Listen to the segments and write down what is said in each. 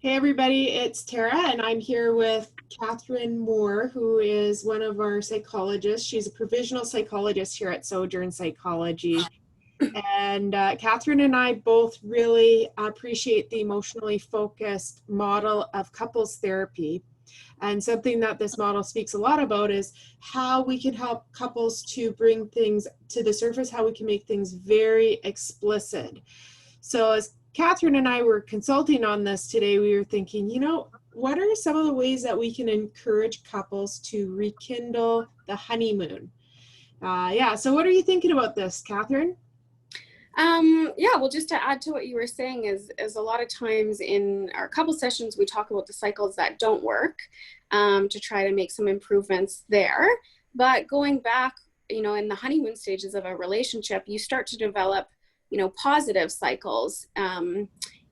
Hey everybody, it's Tara and I'm here with Katherine Moore, who is one of our psychologists. She's a provisional psychologist here at Sojourn Psychology. And Katherine and I both really appreciate the emotionally focused model of couples therapy. And something that this model speaks a lot about is how we can help couples to bring things to the surface, how we can make things very explicit. So as Katherine and I were consulting on this today, we were thinking, what are some of the ways that we can encourage couples to rekindle the honeymoon? Yeah, so what are you thinking about this, Katherine? Yeah, well, just to add to what you were saying is a lot of times in our couple sessions, we talk about the cycles that don't work to try to make some improvements there. But going back, in the honeymoon stages of a relationship, you start to develop, positive cycles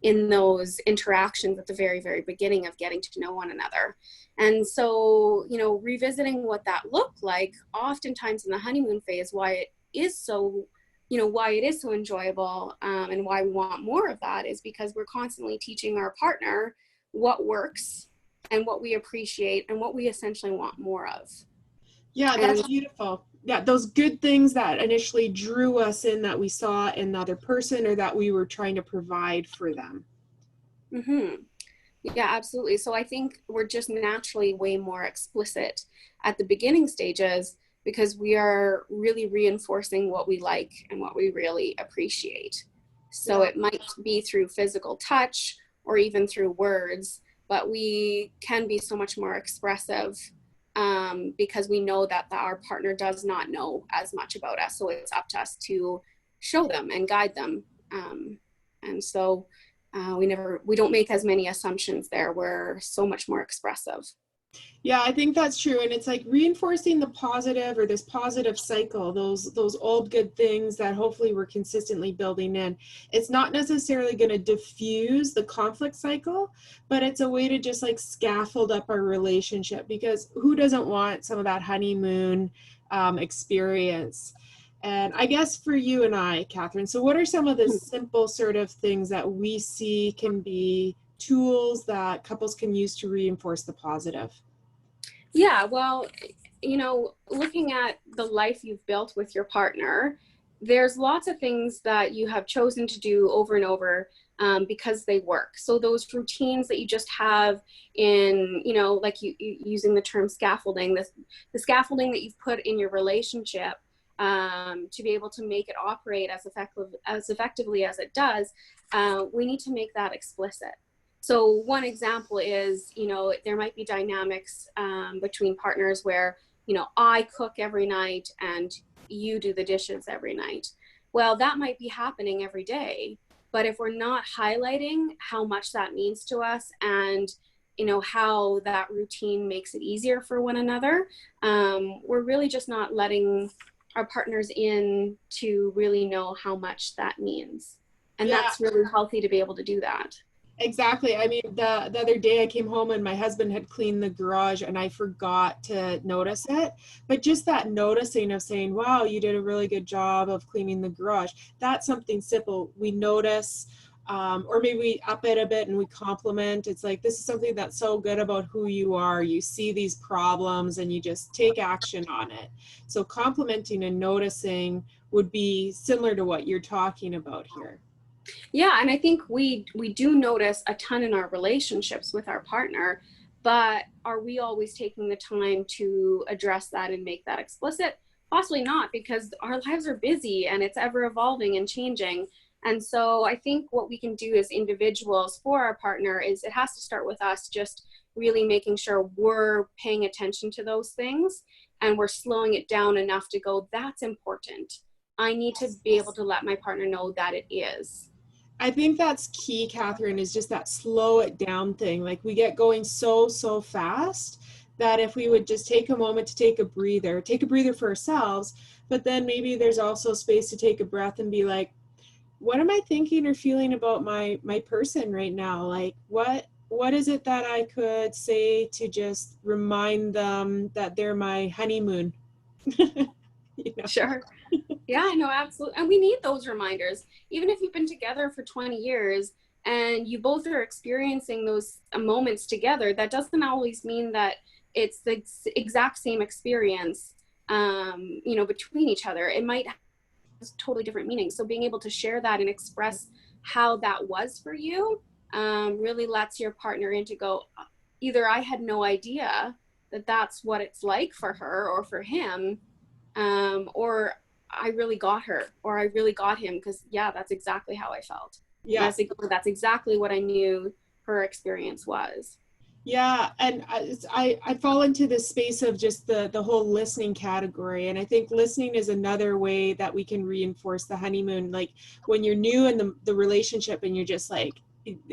in those interactions at the very, very beginning of getting to know one another. And so, revisiting what that looked like, oftentimes in the honeymoon phase, why it is so enjoyable and why we want more of that is because we're constantly teaching our partner what works and what we appreciate and what we essentially want more of. Yeah, that's And beautiful. Yeah, those good things that initially drew us in that we saw in the other person or that we were trying to provide for them. mm-hmm. Yeah, absolutely. So I think we're just naturally way more explicit at the beginning stages because we are really reinforcing what we like and what we really appreciate. So Yeah. it might be through physical touch or even through words, but we can be so much more expressive because we know that our partner does not know as much about us. So it's up to us to show them and guide them. And so we don't make as many assumptions there. We're so much more expressive. Yeah, I think that's true. And it's like reinforcing the positive or this positive cycle, those old good things that hopefully we're consistently building in. It's not necessarily going to diffuse the conflict cycle, but it's a way to just like scaffold up our relationship because who doesn't want some of that honeymoon experience? And I guess for you and I, Katherine, so what are some of the simple sort of things that we see can be tools that couples can use to reinforce the positive? Yeah, well, looking at the life you've built with your partner, there's lots of things that you have chosen to do over and over because they work. So those routines that you just have in, like you using the term scaffolding, the scaffolding that you've put in your relationship to be able to make it operate as effectively as it does, we need to make that explicit. So one example is, there might be dynamics between partners where, I cook every night and you do the dishes every night. Well, that might be happening every day, but if we're not highlighting how much that means to us and how that routine makes it easier for one another, we're really just not letting our partners in to really know how much that means. And Yeah, that's really healthy to be able to do that. exactly. I mean, the other day I came home and my husband had cleaned the garage and I forgot to notice it. But just that noticing of saying, wow, you did a really good job of cleaning the garage, that's something simple. We notice, or maybe we up it a bit and we compliment. It's like, this is something that's so good about who you are. You see these problems and you just take action on it. So complimenting and noticing would be similar to what you're talking about here. Yeah, and I think we do notice a ton in our relationships with our partner, but are we always taking the time to address that and make that explicit? Possibly not, because our lives are busy and it's ever evolving and changing. And so I think what we can do as individuals for our partner is it has to start with us just really making sure we're paying attention to those things and we're slowing it down enough to go, that's important. I need to be able to let my partner know that it is. I think that's key, Katherine, is just that slow it down thing. Like we get going so fast that if we would just take a moment to take a breather for ourselves, but then maybe there's also space to take a breath and be like, what am I thinking or feeling about my person right now? Like what is it that I could say to just remind them that they're my honeymoon? You know? Sure. Yeah, no, absolutely. And we need those reminders. Even if you've been together for 20 years and you both are experiencing those moments together, that doesn't always mean that it's the exact same experience, you know, between each other. It might have totally different meanings. So being able to share that and express how that was for you really lets your partner in to go, either I had no idea that that's what it's like for her or for him, or I really got her, or I really got him, because yeah, that's exactly how I felt. Yeah. That's exactly what I knew her experience was. Yeah, and I fall into this space of just the whole listening category, and I think listening is another way that we can reinforce the honeymoon. Like when you're new in the relationship and you're just like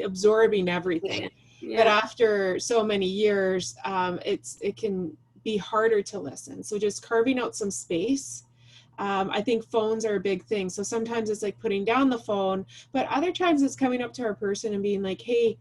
absorbing everything, but Yeah. after so many years, it can be harder to listen. So just carving out some space. I think phones are a big thing. So sometimes it's like putting down the phone, but other times it's coming up to our person and being like, hey,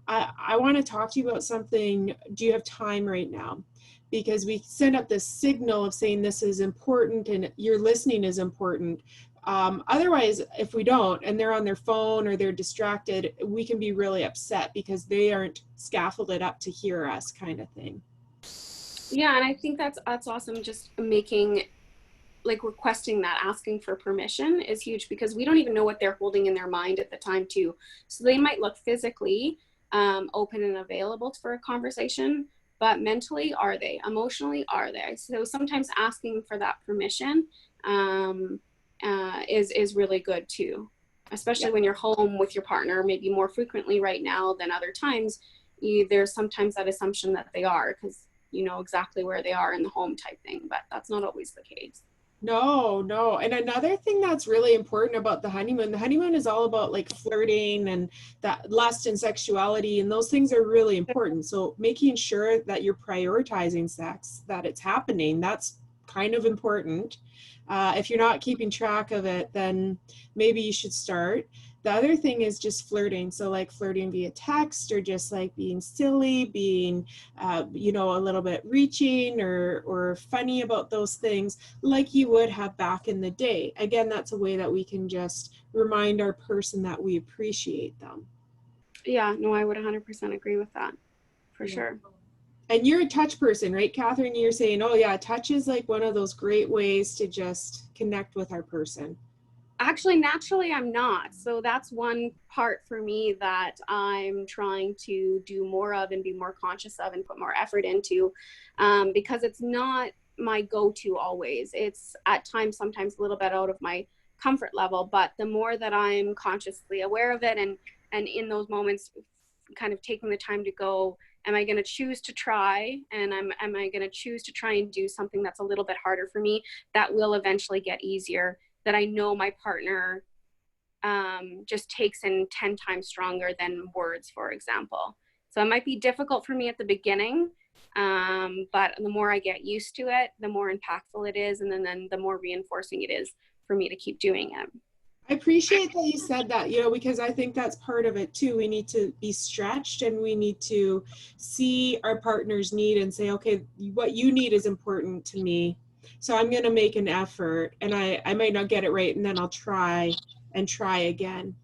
I want to talk to you about something. Do you have time right now? Because we send up this signal of saying this is important and your listening is important. Otherwise, if we don't, and they're on their phone or they're distracted, we can be really upset because they aren't scaffolded up to hear us, kind of thing. Yeah, and I think that's awesome. Just making, like, requesting that, asking for permission is huge, because we don't even know what they're holding in their mind at the time too. So they might look physically open and available for a conversation, but mentally, are they? Emotionally, are they? So sometimes asking for that permission is really good too, especially when you're home with your partner, maybe more frequently right now than other times. There's sometimes that assumption that they are, because you know exactly where they are in the home type thing, but that's not always the case. No. And another thing that's really important about the honeymoon is all about like flirting and that lust and sexuality, and those things are really important. So making sure that you're prioritizing sex, that it's happening, that's kind of important. If you're not keeping track of it, then maybe you should start. The other thing is just flirting. So like flirting via text, or just like being silly, being, you know, a little bit reaching or funny about those things like you would have back in the day. Again, that's a way that we can just remind our person that we appreciate them. Yeah, no, I would 100% agree with that, for Yeah. sure. And you're a touch person, right, Catherine? You're saying, oh yeah, touch is like one of those great ways to just connect with our person. Actually, naturally, I'm not. So that's one part for me that I'm trying to do more of and be more conscious of and put more effort into, because it's not my go-to always. It's at times, sometimes a little bit out of my comfort level, but the more that I'm consciously aware of it, and in those moments, kind of taking the time to go, am I going to choose to try? And am I going to choose to try and do something that's a little bit harder for me, that will eventually get easier, that I know my partner just takes in 10 times stronger than words, for example. So it might be difficult for me at the beginning, but the more I get used to it, the more impactful it is, and then the more reinforcing it is for me to keep doing it. I appreciate that you said that, you know, because I think that's part of it too. We need to be stretched and we need to see our partner's need and say, okay, what you need is important to me. So I'm going to make an effort, and I might not get it right, and then I'll try and try again.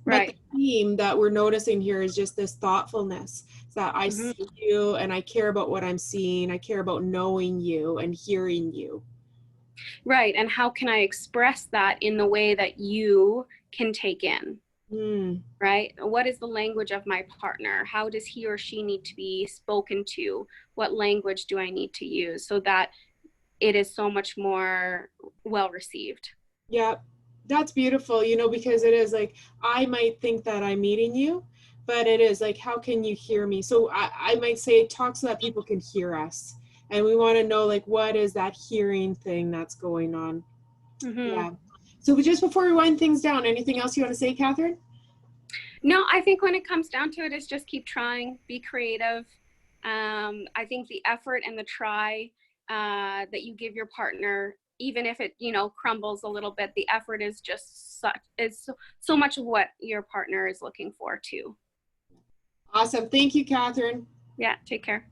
But the Right. theme that we're noticing here is just this thoughtfulness, that I Mm-hmm. see you and I care about what I'm seeing. I care about knowing you and hearing you. Right. And how can I express that in the way that you can take in? Mm. Right? What is the language of my partner? How does he or she need to be spoken to? What language do I need to use so that it is so much more well received? Yeah, that's beautiful, you know, because it is like, I might think that I'm meeting you, but it is like, how can you hear me? So I might say talk so that people can hear us. And we want to know, like, what is that hearing thing that's going on? Mm-hmm. Yeah. So just before we wind things down, anything else you want to say, Catherine? No, I think when it comes down to it, is just keep trying, be creative. I think the effort and the try that you give your partner, even if it, you know, crumbles a little bit, the effort is just so much of what your partner is looking for too. Awesome. Thank you, Catherine. Yeah, take care.